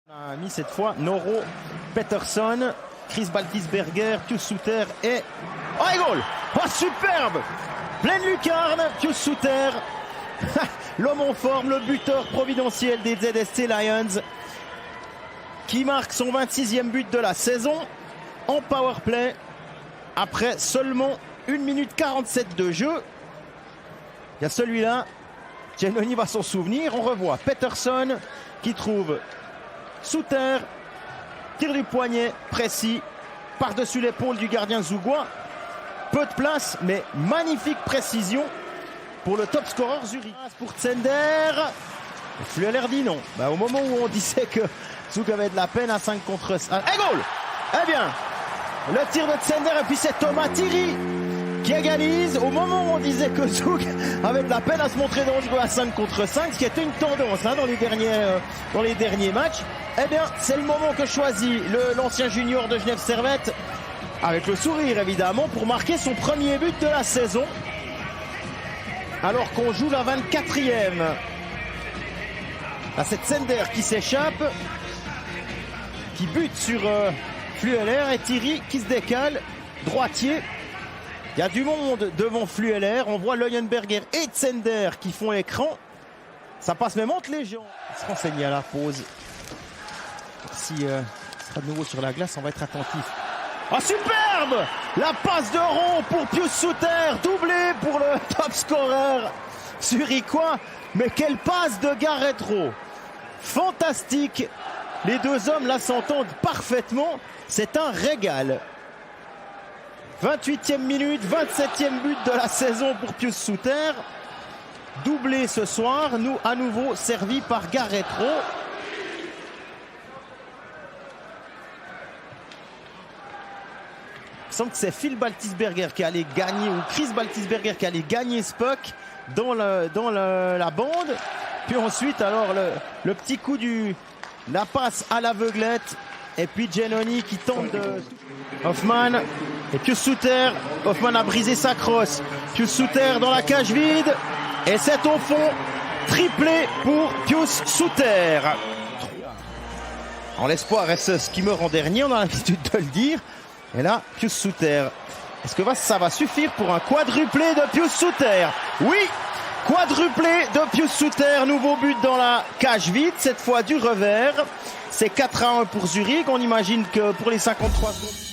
On a mis cette fois Noro, Pettersson, Chris Baltisberger, Pius Suter et... Oh, et goal! Oh, superbe! Pleine lucarne, Pius Suter. L'homme en forme, le buteur providentiel des ZSC Lions, qui marque son 26e but de la saison en powerplay après seulement 1 minute 47 de jeu. Il y a celui-là, Giannoni va s'en souvenir. On revoit Pettersson qui trouve Suter, tir du poignet précis par-dessus l'épaule du gardien Zougois. Peu de place, mais magnifique précision pour le top scorer Zurich. Pour Zender, Flueller dit non. Au moment où on disait que Zug avait de la peine à 5 contre 5. Et goal! Eh bien, le tir de Zender et puis c'est Thomas Thierry qui égalise au moment où on disait que Zug avait de la peine à se montrer dangereux à 5 contre 5, ce qui était une tendance dans les derniers matchs. Eh bien, c'est le moment que choisit l'ancien junior de Genève Servette, avec le sourire évidemment, pour marquer son premier but de la saison. Alors qu'on joue la 24e. Là, c'est Zender qui s'échappe, qui bute sur Flueller, et Thierry qui se décale, droitier. Il y a du monde devant Flueller. On voit Leuenberger et Zender qui font écran. Ça passe même entre les gens. Il se renseigne à la pause. Si sera de nouveau sur la glace, on va être attentif. Ah, superbe! La passe de rond pour Pius Suter, doublé pour le top scorer zurichois. Mais quelle passe de Garrett Rowe! Fantastique! Les deux hommes là s'entendent parfaitement. C'est un régal. 28e minute, 27e but de la saison pour Pius Suter. Doublé ce soir, nous à nouveau servi par Garrett Rowe. Il semble que c'est Phil Baltisberger qui allait gagner, ou Chris Baltisberger qui allait gagner ce puck dans la bande. Puis ensuite, alors le petit coup la passe à l'aveuglette. Et puis Giannoni qui tente de... Hoffman et Pius Suter. Hoffman a brisé sa crosse. Pius Suter dans la cage vide. Et c'est au fond, triplé pour Pius Suter. En l'espoir reste ce qui meurt en dernier, on a l'habitude de le dire. Et là, Pius Suter. Est-ce que ça va suffire pour un quadruplé de Pius Suter? Oui, quadruplé de Pius Suter. Nouveau but dans la cage vide, cette fois du revers. C'est 4-1 pour Zurich. On imagine que pour les 53 secondes...